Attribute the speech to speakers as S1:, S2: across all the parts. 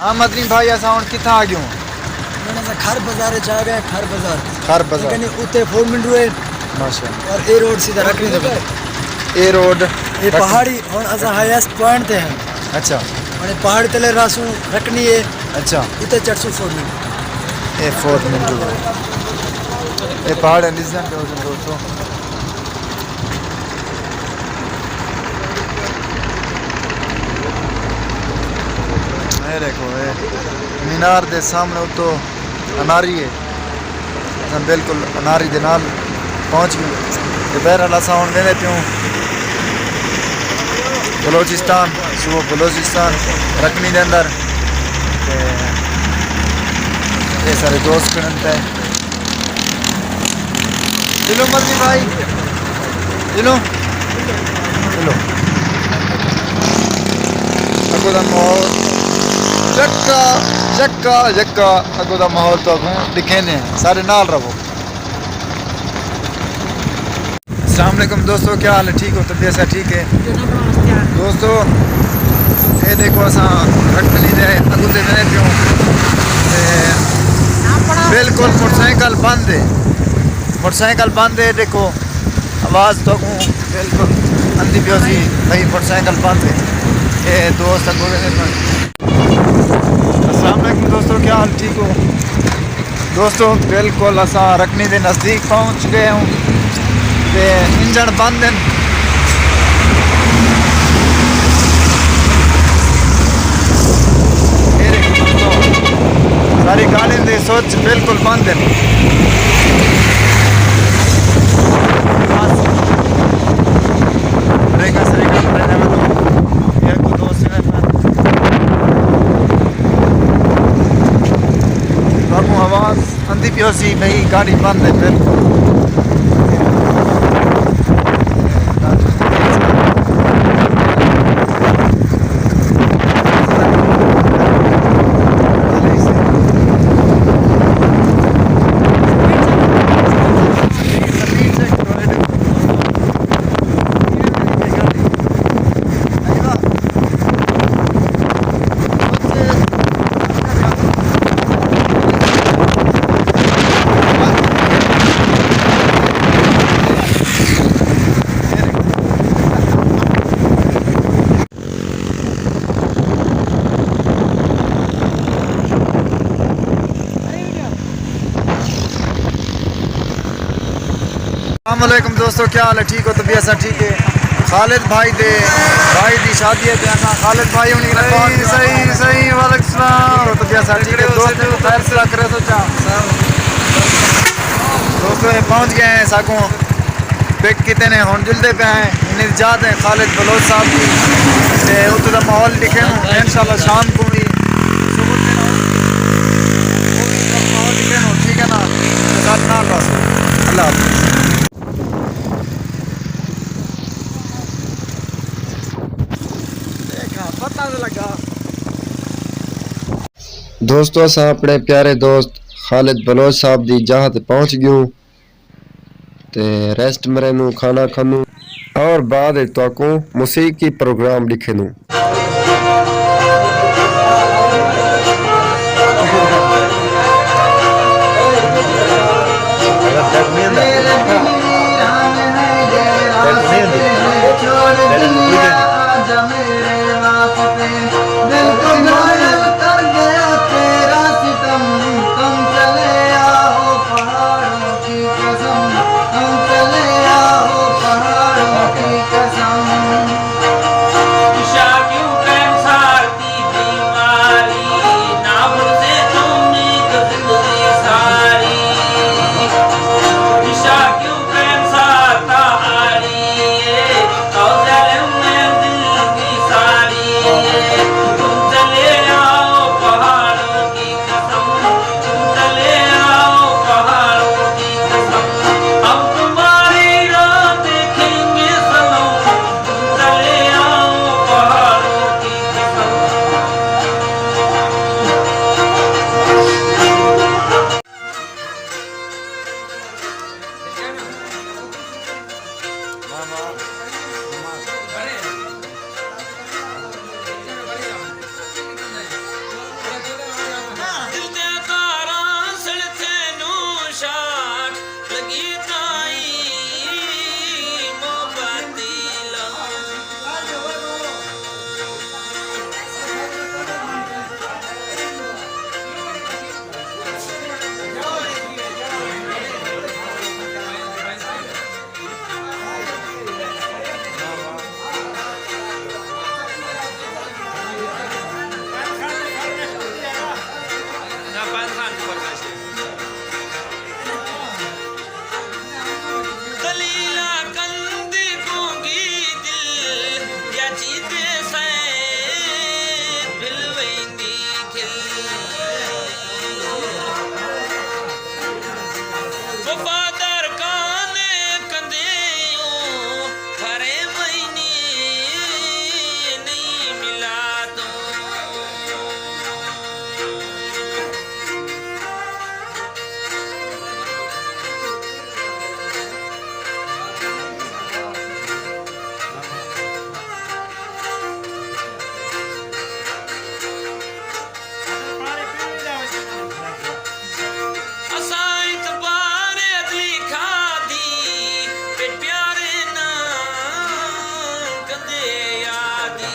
S1: हाँ मदनी भाई असा हुण किथा आ गयो
S2: मैंने खर बाजार जा गए खर
S1: खर बाजार
S2: लेकिन उते 4 मिनट हुए
S1: माशाल्लाह
S2: और ए रोड सीधा रखनी दे
S1: ए रोड
S2: ये पहाड़ी और असा हाईएस्ट पॉइंट ते हैं
S1: अच्छा
S2: और पहाड़ी तले रासू रखनी है
S1: अच्छा
S2: इते 400 मिनट
S1: ए 4 मिनट ए पहाड़ निज़ाम पे दोस्तों ये देखो ये मीनार दे सामने तो अनारी है हम बिल्कुल अनारी दे नाल पहुंच गए ते बहरहाल असां हुण वेंदे पियूं बलोचिस्तान सूबो बलोचिस्तान रकनी दे अंदर ते ये सारे दोस्त पिणन पे चलो मदनी भाई चलो चलो अगो दा माहौल जक्का जक्का जक्का अगो दा माहौल तो दिखेने सारे नाल रहो। अस्सलाम वालेकुम दोस्तों, क्या हाल है? ठीक हो? तबीयत से ठीक है दोस्तों? ये देखो असा रखनी दे अगू दे मैंने पियो बिल्कुल मोटरसाइकिल बंद है, मोटरसाइकिल बंद है। देखो आवाज़ तो बिल्कुल अंधी पियो सी भाई मोटरसाइकिल बंद है। ये दोस्त अगू अस्सलाम वालेकुम दोस्तों, क्या हाल? ठीक हो दोस्तों? बिल्कुल असा रखनी दे नज़दीक पहुँच गए हूँ ते इंजन बंद है। सारी गाड़ी दे स्विच बिल्कुल बंद है। आवाज़ अंधी पियो सी भाई गाड़ी बंद है बिल्कुल। अस्सलामुअलैकुम दोस्तों, क्या हाल है? ठीक हो? तबीयत से ठीक है? खालिद भाई दी शादी है ते खालिद भाई उन्हीं ने सही सही सही वालेकुम सलाम तबीयत से ठीक है दोस्तों? खैर सलाह करे सोचा दोस्तों ये पहुंच गए हैं साकों पिक कितने ने हुण जुलदे पे हैं इन्हें जात है खालिद बलोच साहब की ते उत्थे दा माहौल दिखे इंशाल्लाह शाम को भी माहौल दिखे ठीक है ना? साथ ना अल्लाह हाफ़िज़। दोस्तों असा अपने प्यारे दोस्त खालिद बलोच साहब दी जहाँ ते पहुँच गयूँ ते रेस्ट मरेनू खाना खानू और बाद तो मुसीकी प्रोग्राम लिखे नू।
S3: वफादार काने कंदेयो फरे महीने नहीं मिला तो असाइत बारे अदली खादी पे प्यारे ना कदे यादी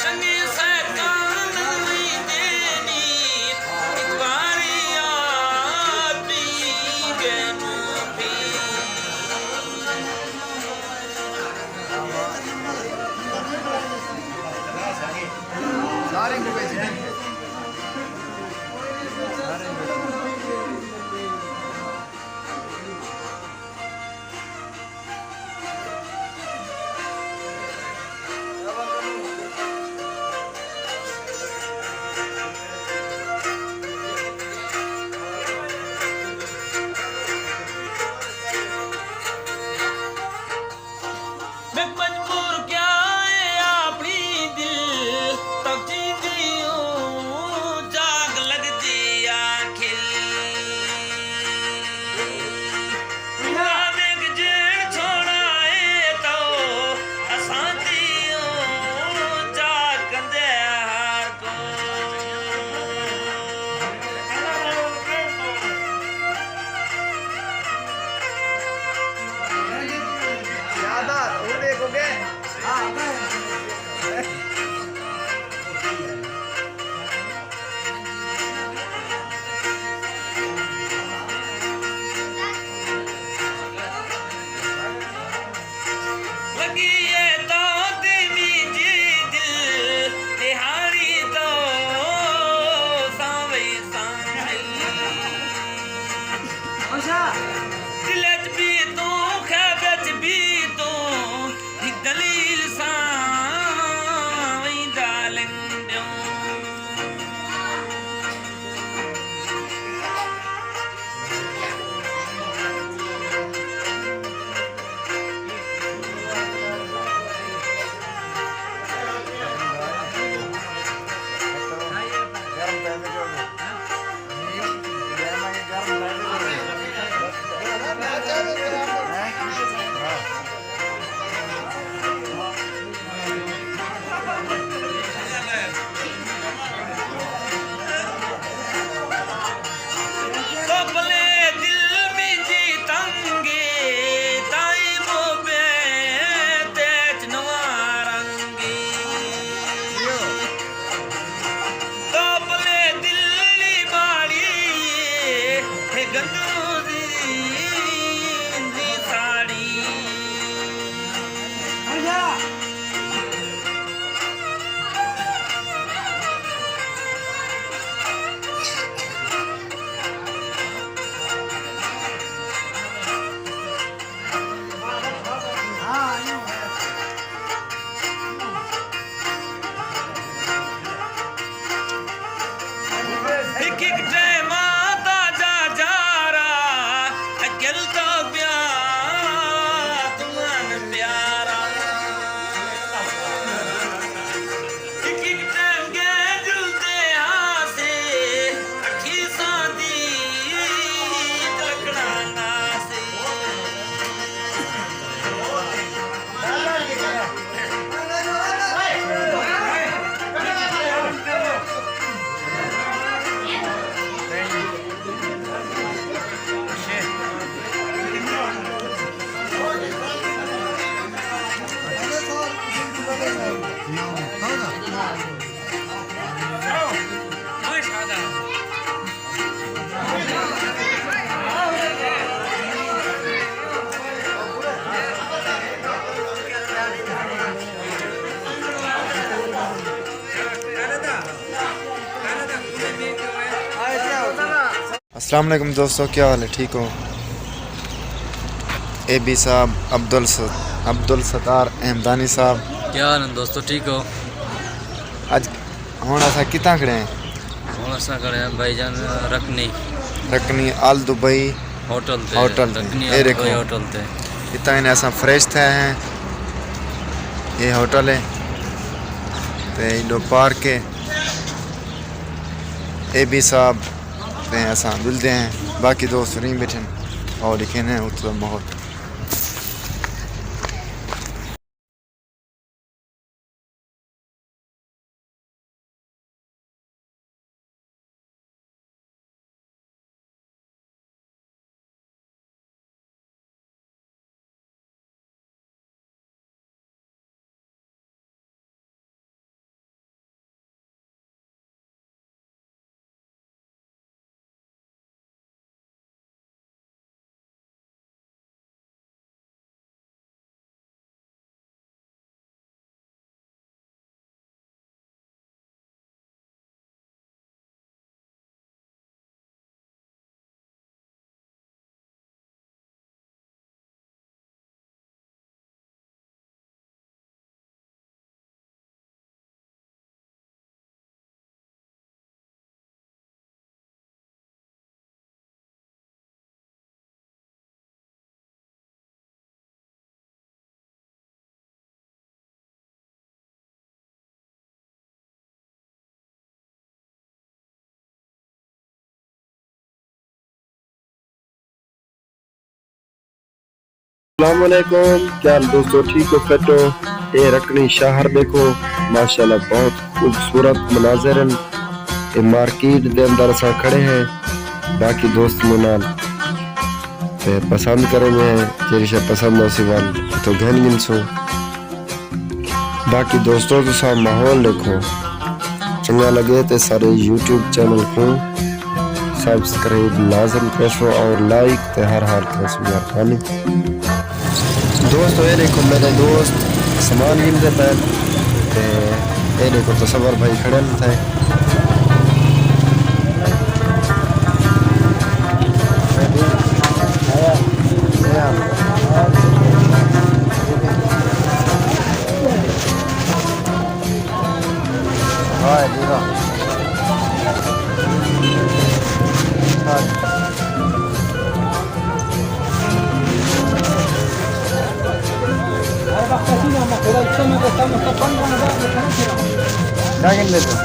S3: चंगे सैतान नहीं देनी एक बारी याद भी गैनू भी मैं मजबूर क्या है अपनी दिल तब जीती हूँ जाग लगती आखिर नानक जेड़ छोड़ा है तो असांती हूँ जाग कंदे हार को लगी ये तो तेरी जी दिल तिहारी तो सावई दिलच भी तू खैबच भी तू ही दलील सावई डालिंग कपले दिल में जी तंगे ताई मोबे तेज नवारंगी कपले दिल्ली बाड़ी है गंदूरी दी साड़ी एक एक टाइम आता जा जा रहा अकल तो प्यार तुम्हारा प्यारा एक एक टाइम के जुलते हासे अखी सांदी तलकड़ा नासे
S1: अस्सलाम वालेकुम दोस्तों, क्या हाल है? ठीक हो? AB साहब, अब्दुल सत्तार अहमदानी साहब,
S4: क्या हाल है दोस्तों, ठीक हो?
S1: आज हम असा कितना खड़े हैं?
S3: ਹੁਣ ਅਸਾਂ ਕਰਿਆ ਭਾਈਜਾਨ
S1: रखनी आल दुबई
S3: होटल
S1: होटल ये देखो
S3: होटल ते
S1: इतना इन्हें असां फ्रेश थे हैं। ये होटल है ते इंडो पार्क है। ए बी साहब ते असां मिलते हैं। बाकी दोस्त नहीं बैठे और लिखे हैं उत्तर माहौल। अस्सलामुअलैकुम, क्या हाल दोस्तों, ठीक हो फिट हो। ये रकनी शहर देखो माशाल्लाह बहुत खूबसूरत मनाज़र हैं। ये मार्केट दे अंदर असां खड़े हैं। बाकी दोस्त मुनाल ते पसंद करेंगे जेरी शे पसंद होसी वाल तो घन गिन सो। बाकी दोस्तों तो सा माहौल देखो चंगा लगे तो सारे यूट्यूब चैनल को सब्सक्राइब लाजम करो और लाइक ते हर हाल करो मेहरबानी। दोस्तों ये देखो मेरे दोस्त सामान गिनते पे ये देखो तो सबर भाई खड़े थे। क्या गिन लेते हो?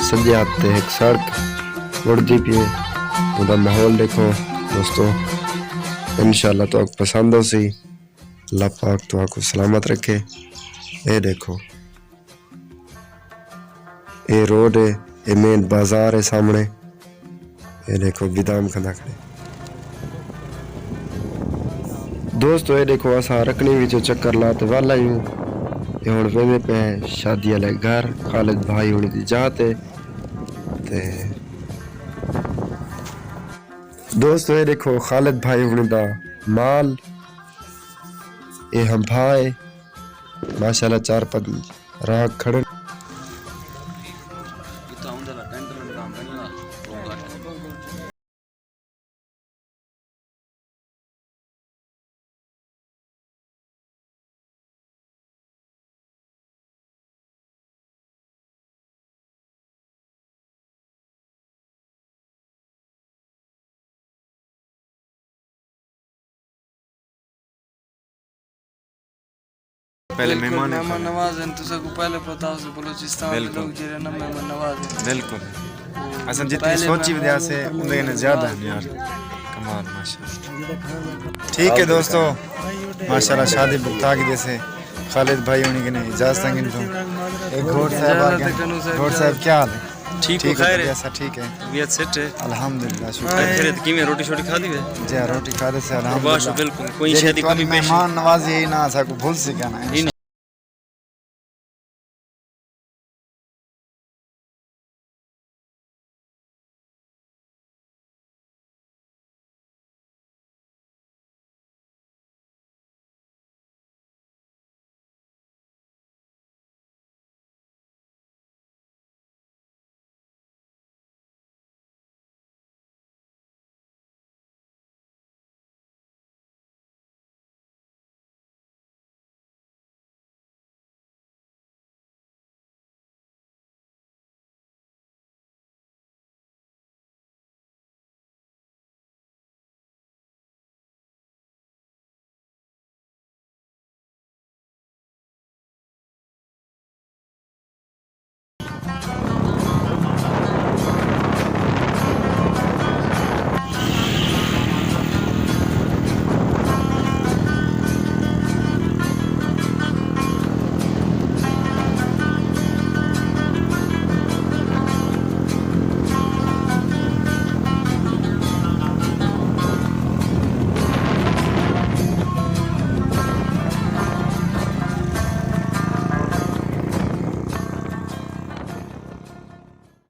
S1: सजे हाथ एक सड़क उड़ती पी है, माहौल देखो दोस्तों इंशाल्लाह तो आपको पसंद हो सी। अल्लाह पाक तो आपको सलामत रखे। ये देखो ये रोड है, ये मेन बाजार है सामने। ये देखो बिदाम खंदा खड़े। दोस्तों ये देखो असा रखनी भी जो चक्कर लाते वाला ही हूँ। ये हुण वेंदे पे हैं शादी वाले घर। खालिद भाई हुण दी जाते ते दोस्तों ये देखो खालिद भाई हुण दा माल। ये हम भाई माशाल्लाह 4-5 राह खड़े।
S4: पहले मेहमान
S5: नवाज हैं तो सबको पहले पता हो बलूचिस्तान के लोग जेरे ना मेहमान नवाज हैं।
S4: बिल्कुल असन जितनी सोची वजह से उनके ज्यादा है यार। कमाल माशाल्लाह। ठीक है दोस्तों माशाल्लाह शादी बुकता की जैसे खालिद भाई उन्हीं के ने इजाजत देंगे तो एक घोड़ साहब आ गए। घोड़ साहब क्या हाल है?
S3: ठीक हो खैर
S4: ऐसा ठीक है
S3: तबीयत सेट है
S4: अल्हम्दुलिल्लाह शुक्र
S3: खैर की में रोटी छोटी खा दी है
S4: जी रोटी खा दे से
S3: बस
S4: अल्हम्दुलिल्लाह।
S3: बिल्कुल कोई शादी कभी पेश
S4: मेहमान नवाजी ना सा को भूल से कहना है।